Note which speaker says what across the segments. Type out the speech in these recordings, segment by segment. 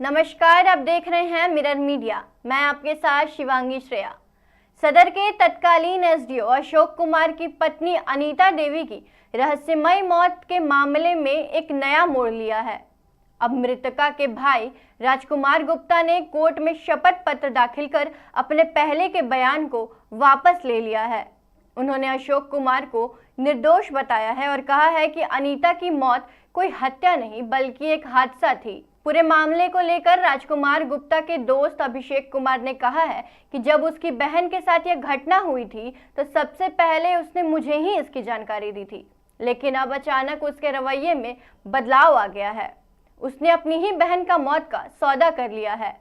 Speaker 1: नमस्कार, आप देख रहे हैं मिरर मीडिया। मैं आपके साथ शिवांगी श्रेया। सदर के तत्कालीन एसडीओ अशोक कुमार की पत्नी अनीता देवी की रहस्यमय मौत के मामले में एक नया मोड़ लिया है। अब मृतका के भाई राजकुमार गुप्ता ने कोर्ट में शपथ पत्र दाखिल कर अपने पहले के बयान को वापस ले लिया है। उन्होंने अशोक कुमार को निर्दोष बताया है और कहा है कि अनीता की मौत कोई हत्या नहीं बल्कि एक हादसा थी। पूरे मामले को लेकर राजकुमार गुप्ता के दोस्त अभिषेक कुमार ने कहा है कि जब उसकी बहन के साथ यह घटना हुई थी तो सबसे पहले उसने मुझे ही इसकी जानकारी दी थी, लेकिन अब अचानक उसके रवैये में बदलाव आ गया है। उसने अपनी ही बहन का मौत का सौदा कर लिया है।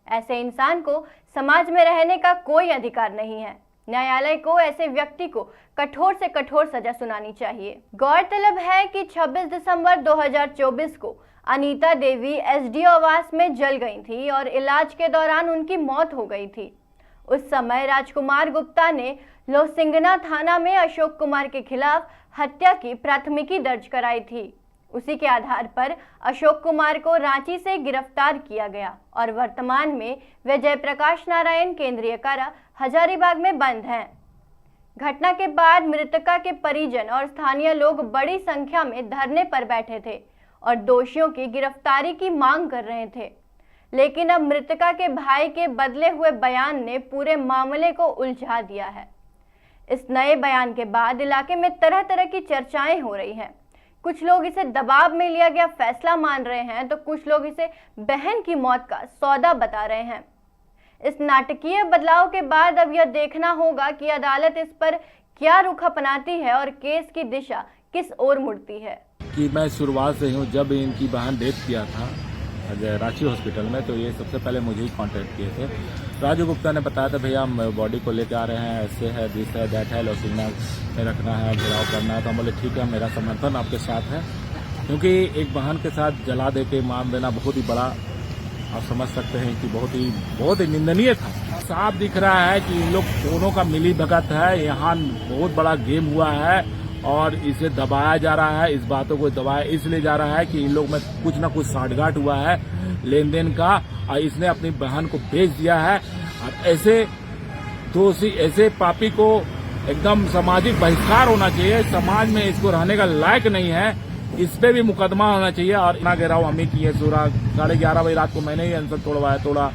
Speaker 1: ऐसे इंसान को समाज में रहने का कोई अधिकार नहीं है। न्यायालय को ऐसे व्यक्ति को कठोर से कठोर सजा सुनानी चाहिए। गौरतलब है कि 26 दिसंबर 2024 को अनीता देवी एसडीओ आवास में जल गई थी और इलाज के दौरान उनकी मौत हो गई थी। उस समय राजकुमार गुप्ता ने लोहसिंगना थाना में अशोक कुमार के खिलाफ हत्या की प्राथमिकी दर्ज कराई थी। उसी के आधार पर अशोक कुमार को रांची से गिरफ्तार किया गया और वर्तमान में वे जयप्रकाश नारायण केंद्रीय कारा हजारीबाग में बंद हैं। घटना के बाद मृतका के परिजन और स्थानीय लोग बड़ी संख्या में धरने पर बैठे थे और दोषियों की गिरफ्तारी की मांग कर रहे थे, लेकिन अब मृतका के भाई के बदले हुए बयान ने पूरे मामले को उलझा दिया है। इस नए बयान के बाद इलाके में तरह तरह की चर्चाएं हो रही हैं। कुछ लोग इसे दबाव में लिया गया फैसला मान रहे हैं तो कुछ लोग इसे बहन की मौत का सौदा बता रहे हैं। इस नाटकीय बदलाव के बाद अब यह देखना होगा कि अदालत इस पर क्या रुख अपनाती है और केस की दिशा किस ओर मुड़ती है।
Speaker 2: कि मैं शुरुआत से हूँ, जब इनकी बहन डेथ किया था रांची हॉस्पिटल में, तो ये सबसे पहले मुझे ही कांटेक्ट किए थे। राजू गुप्ता ने बताया था भैया हम बॉडी को लेकर आ रहे हैं, ऐसे है, दिस है, दैट है, लोहसिंगना में रखना है, घिराव करना है। तो हम बोले ठीक है, मेरा समर्थन आपके साथ है, क्योंकि एक बहन के साथ जला दे के मार देना बहुत ही बड़ा, आप समझ सकते हैं कि बहुत ही निंदनीय था। साफ दिख रहा है कि इन लोग दोनों का मिली भगत है, यहाँ बहुत बड़ा गेम हुआ है और इसे दबाया जा रहा है। इस बातों को दबाया इसलिए जा रहा है कि इन लोग में कुछ न कुछ साठगांठ हुआ है लेन देन का, और इसने अपनी बहन को बेच दिया है। और ऐसे दोषी, ऐसे पापी को एकदम सामाजिक बहिष्कार होना चाहिए। समाज में इसको रहने का लायक नहीं है, इस पे भी मुकदमा होना चाहिए। और इतना घेराव हम ही किए, 11:30 बजे रात को मैंने ही अनशन तोड़ा।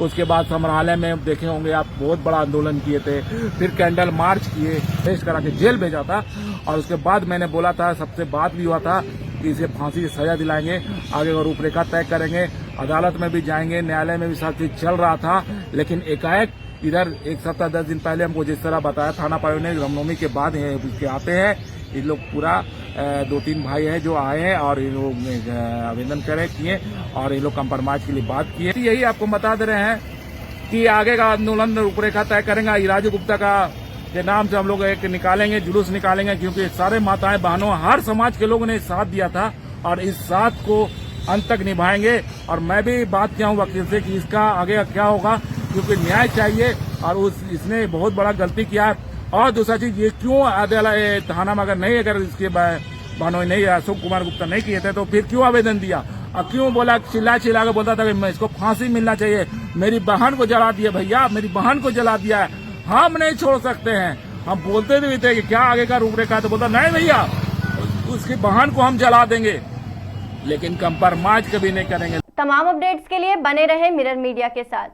Speaker 2: उसके बाद संग्रहालय में देखे होंगे आप, बहुत बड़ा आंदोलन किए थे, फिर कैंडल मार्च किए, अरेस्ट करा के जेल भेजा था। और उसके बाद मैंने बोला था, सबसे बात भी हुआ था कि इसे फांसी की सजा दिलाएंगे, आगे और रूपरेखा तय करेंगे, अदालत में भी जाएंगे, न्यायालय में भी सब चीज चल रहा था। लेकिन एकाएक इधर एक सप्ताह 10 दिन पहले हमको जिस तरह बताया थाना पायो ने, रामनवमी के बाद इसके आते हैं ये लोग, पूरा 2-3 भाई हैं जो आए हैं और ये लोग आवेदन किए और ये लोग कंप्रोमाइज के लिए बात किए। यही आपको बता दे रहे हैं कि आगे का आंदोलन रूपरेखा तय करेंगे। राजू गुप्ता का के नाम से हम लोग एक निकालेंगे, जुलूस निकालेंगे, क्योंकि सारे माताएं बहनों हर समाज के लोगों ने साथ दिया था और इस साथ को अंत तक निभाएंगे। और मैं भी बात किया हूँ वकील से कि इसका आगे क्या होगा, क्योंकि न्याय चाहिए और इसने बहुत बड़ा गलती किया है। और दूसरा चीज, ये क्यों अदालत थाना में अगर इसके बहनों नहीं, अशोक कुमार गुप्ता नहीं किए थे तो फिर क्यों आवेदन दिया और क्यों बोला, चिल्ला के बोलता था कि मैं इसको फांसी मिलना चाहिए। मेरी बहन को जला दिया भैया, मेरी बहन को जला दिया है, हम नहीं छोड़ सकते हैं। हम बोलते भी थे कि क्या आगे का रूपरेखा, तो बोलता नहीं भैया उसकी बहन को हम जला देंगे, लेकिन कंप्रोमाइज कभी नहीं करेंगे।
Speaker 1: तमाम अपडेट्स के लिए बने रहे मिरर मीडिया के साथ।